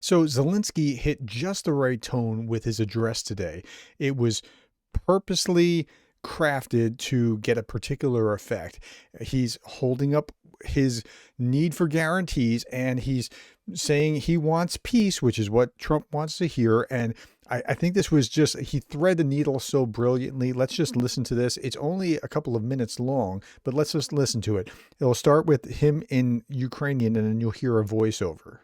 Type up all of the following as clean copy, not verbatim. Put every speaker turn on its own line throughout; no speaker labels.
So Zelensky hit just the right tone with his address today. It was purposely crafted to get a particular effect. He's holding up his need for guarantees and he's saying he wants peace, which is what Trump wants to hear. And I think this was just, he thread the needle so brilliantly. Let's just listen to this. It's only a couple of minutes long, but let's just listen to it. It'll start with him in Ukrainian and then you'll hear a voiceover.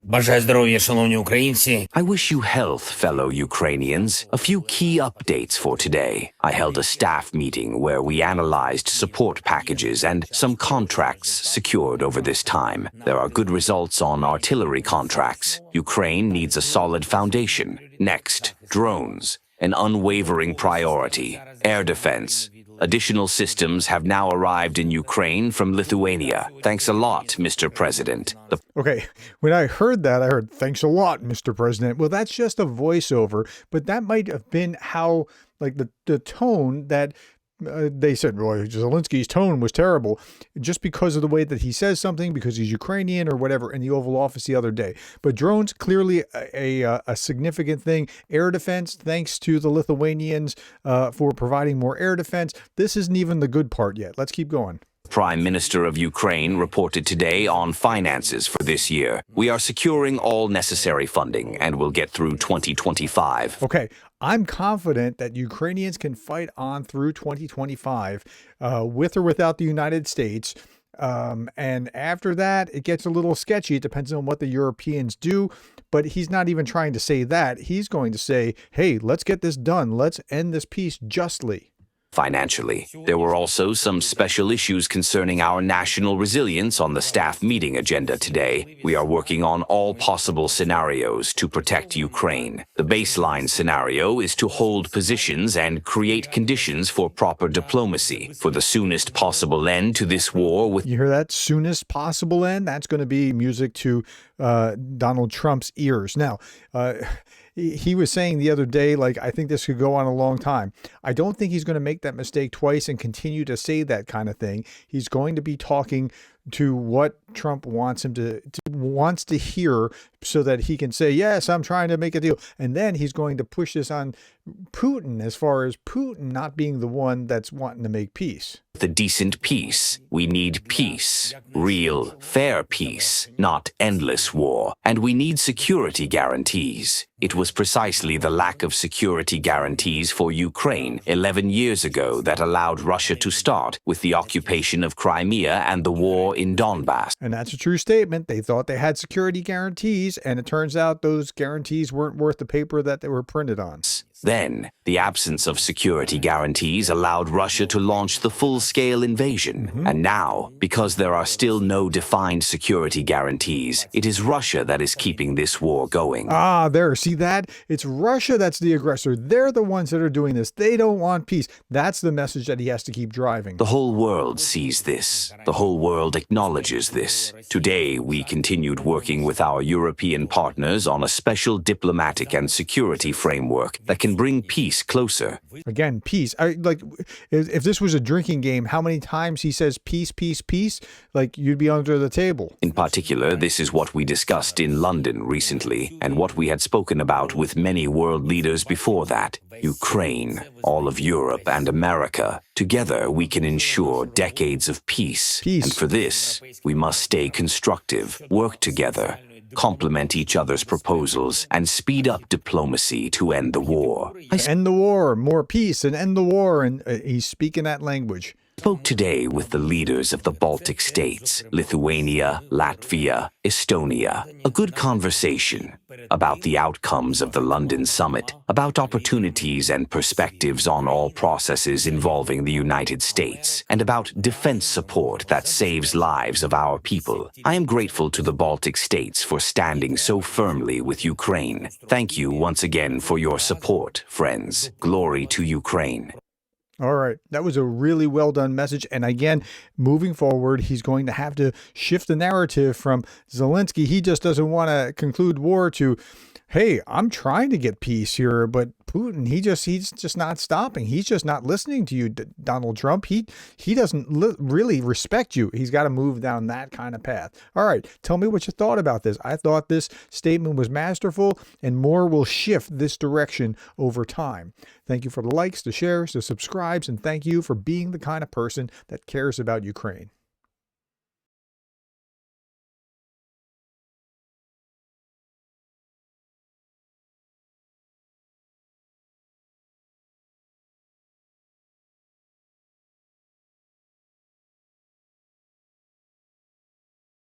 Бажаю здоров'я, шановні українці.
I wish you health, fellow Ukrainians. A few key updates for today. I held a staff meeting where we analyzed support packages and some contracts secured over this time. There are good results on artillery contracts. Ukraine needs a solid foundation. Next, drones, an unwavering priority. Air defense. Additional systems have now arrived in Ukraine from Lithuania. Thanks a lot, Mr. President.
Okay, when I heard that, I heard, thanks a lot, Mr. President. Well, that's just a voiceover, but that might have been how, like, the tone that they said, well, Zelensky's tone was terrible just because of the way that he says something, because he's Ukrainian or whatever in the Oval Office the other day. But drones, clearly a significant thing. Air defense, thanks to the Lithuanians for providing more air defense. This isn't even the good part yet. Let's keep going.
Prime Minister of Ukraine reported today on finances for this year. We are securing all necessary funding and will get through 2025.
Okay, I'm confident that Ukrainians can fight on through 2025 with or without the United States. And after that, it gets a little sketchy. It depends on what the Europeans do. But he's not even trying to say that. He's going to say, hey, let's get this done. Let's end this peace justly.
Financially, there were also some special issues concerning our national resilience on the staff meeting agenda today. We are working on all possible scenarios to protect Ukraine. The baseline scenario is to hold positions and create conditions for proper diplomacy for the soonest possible end to this war with...
You hear that? Soonest possible end? That's going to be music to Donald Trump's ears. Now, he was saying the other day, like, I think this could go on a long time. I don't think he's going to make that mistake twice and continue to say that kind of thing. He's going to be talking to what Trump wants him wants to hear so that he can say, yes, I'm trying to make a deal. And then he's going to push this on Putin as far as Putin not being the one that's wanting to make peace.
The decent peace. We need peace. Real, fair peace, not endless war. And we need security guarantees. It was precisely the lack of security guarantees for Ukraine 11 years ago that allowed Russia to start with the occupation of Crimea and the war in Donbass.
And that's a true statement. They thought they had security guarantees, and it turns out those guarantees weren't worth the paper that they were printed on.
Then, the absence of security guarantees allowed Russia to launch the full-scale invasion. And now, because there are still no defined security guarantees, it is Russia that is keeping this war going.
Ah, there. See that? It's Russia that's the aggressor. They're the ones that are doing this. They don't want peace. That's the message that he has to keep driving.
The whole world sees this. The whole world acknowledges this. Today, we continued working with our European partners on a special diplomatic and security framework that can bring peace closer.
Again, peace. If this was a drinking game, how many times he says peace, peace, peace, like you'd be under the table.
In particular, this is what we discussed in London recently, and what we had spoken about with many world leaders before that. Ukraine, all of Europe and America. Together, we can ensure decades of peace. And for this, we must stay constructive, work together, complement each other's proposals, and speed up diplomacy to end the war.
End the war, more peace, and end the war. And he's speaking that language.
Spoke today with the leaders of the Baltic states, Lithuania, Latvia, Estonia. A good conversation about the outcomes of the London summit, about opportunities and perspectives on all processes involving the United States, and about defense support that saves lives of our people. I am grateful to the Baltic states for standing so firmly with Ukraine. Thank you once again for your support, friends. Glory to Ukraine.
All right. That was a really well done message. And again, moving forward, he's going to have to shift the narrative from Zelensky. He just doesn't want to conclude war to, hey, I'm trying to get peace here, but Putin, he's just not stopping. He's just not listening to you, Donald Trump. He doesn't really respect you. He's got to move down that kind of path. All right, tell me what you thought about this. I thought this statement was masterful, and more will shift this direction over time. Thank you for the likes, the shares, the subscribes, and thank you for being the kind of person that cares about Ukraine.